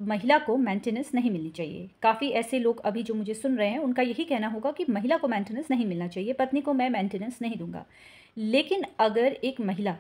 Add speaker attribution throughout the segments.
Speaker 1: महिला को मेंटेनेंस नहीं मिलनी चाहिए। काफ़ी ऐसे लोग अभी जो मुझे सुन रहे हैं उनका यही कहना होगा कि महिला को मेंटेनेंस नहीं मिलना चाहिए, पत्नी को मैं मेंटेनेंस नहीं दूंगा। लेकिन अगर एक महिला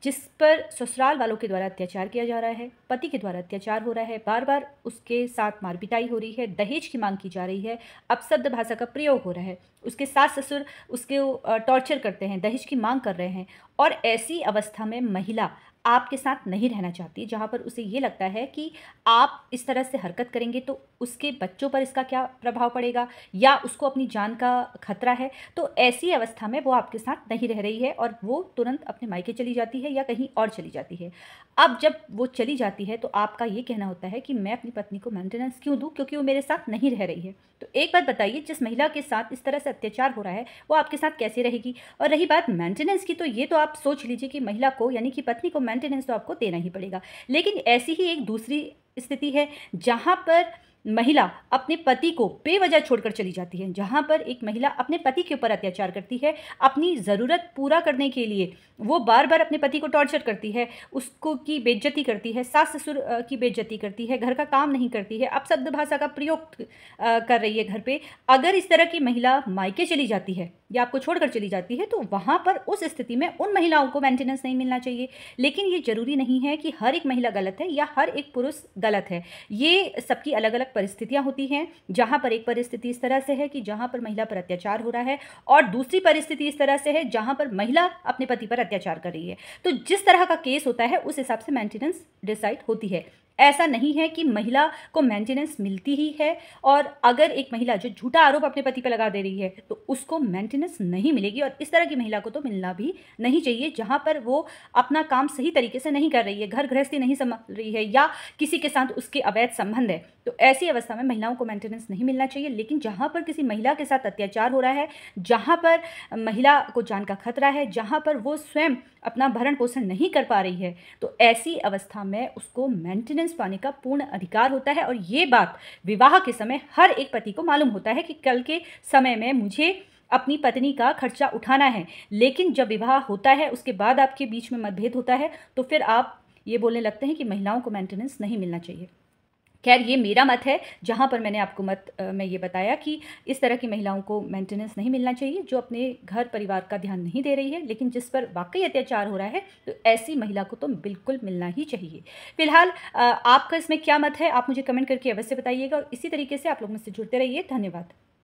Speaker 1: जिस पर ससुराल वालों के द्वारा अत्याचार किया जा रहा है, पति के द्वारा अत्याचार हो रहा है, बार बार उसके साथ मार पिटाई हो रही है, दहेज की मांग की जा रही है, अपशब्द भाषा का प्रयोग हो रहा है, उसके सास ससुर उसके टॉर्चर करते हैं, दहेज की मांग कर रहे हैं, और ऐसी अवस्था में महिला आपके साथ नहीं रहना चाहती, जहाँ पर उसे ये लगता है कि आप इस तरह से हरकत करेंगे तो उसके बच्चों पर इसका क्या प्रभाव पड़ेगा या उसको अपनी जान का खतरा है, तो ऐसी अवस्था में वो आपके साथ नहीं रह रही है और वो तुरंत अपने मायके चली जाती है या कहीं और चली जाती है। अब जब वो चली जाती है तो आपका ये कहना होता है कि मैं अपनी पत्नी को मेंटेनेंस क्यों दूँ, क्योंकि वो मेरे साथ नहीं रह रही है। तो एक बात बताइए, जिस महिला के साथ इस तरह से अत्याचार हो रहा है वो आपके साथ कैसे रहेगी? और रही बात मेंटेनेंस की, तो ये तो आप सोच लीजिए कि महिला को यानी कि पत्नी को मेंटेनेंस तो आपको देना ही पड़ेगा। लेकिन ऐसी ही एक दूसरी स्थिति है जहाँ पर महिला अपने पति को बेवजह छोड़कर चली जाती है, जहाँ पर एक महिला अपने पति के ऊपर अत्याचार करती है, अपनी ज़रूरत पूरा करने के लिए वो बार बार अपने पति को टॉर्चर करती है, उसको की बेइज्जती करती है, सास ससुर की बेइज्जती करती है, घर का काम नहीं करती है, अपशब्द भाषा का प्रयोग कर रही है घर पे। अगर इस तरह की महिला मायके चली जाती है या आपको छोड़कर चली जाती है तो वहाँ पर उस स्थिति में उन महिलाओं को मेंटेनेंस नहीं मिलना चाहिए। लेकिन ये ज़रूरी नहीं है कि हर एक महिला गलत है या हर एक पुरुष गलत है, ये सबकी अलग अलग परिस्थितियाँ होती हैं। जहाँ पर एक परिस्थिति इस तरह से है कि जहाँ पर महिला पर अत्याचार हो रहा है और दूसरी परिस्थिति इस तरह से है जहाँ पर महिला अपने पति पर अत्याचार कर रही है, तो जिस तरह का केस होता है उस हिसाब से मेंटेनेंस डिसाइड होती है। ऐसा नहीं है कि महिला को मेंटेनेंस मिलती ही है और अगर एक महिला जो झूठा आरोप अपने पति पर लगा दे रही है तो उसको मेंटेनेंस नहीं मिलेगी, और इस तरह की महिला को तो मिलना भी नहीं चाहिए जहां पर वो अपना काम सही तरीके से नहीं कर रही है, घर गृहस्थी नहीं संभाल रही है या किसी के साथ उसके अवैध संबंध है, तो ऐसी अवस्था में महिलाओं को मेंटेनेंस नहीं मिलना चाहिए। लेकिन जहाँ पर किसी महिला के साथ अत्याचार हो रहा है, जहाँ पर महिला को जान का खतरा है, जहाँ पर वो स्वयं अपना भरण पोषण नहीं कर पा रही है, तो ऐसी अवस्था में उसको मेंटेनेंस पाने का पूर्ण अधिकार होता है। और ये बात विवाह के समय हर एक पति को मालूम होता है कि कल के समय में मुझे अपनी पत्नी का खर्चा उठाना है। लेकिन जब विवाह होता है उसके बाद आपके बीच में मतभेद होता है तो फिर आप ये बोलने लगते हैं कि महिलाओं को मेंटेनेंस नहीं मिलना चाहिए। खैर, ये मेरा मत है, जहाँ पर मैंने आपको मत में ये बताया कि इस तरह की महिलाओं को मेंटेनेंस नहीं मिलना चाहिए जो अपने घर परिवार का ध्यान नहीं दे रही है, लेकिन जिस पर वाकई अत्याचार हो रहा है तो ऐसी महिला को तो बिल्कुल मिलना ही चाहिए। फिलहाल आपका इसमें क्या मत है, आप मुझे कमेंट करके अवश्य बताइएगा और इसी तरीके से आप लोग मुझसे जुड़ते रहिए। धन्यवाद।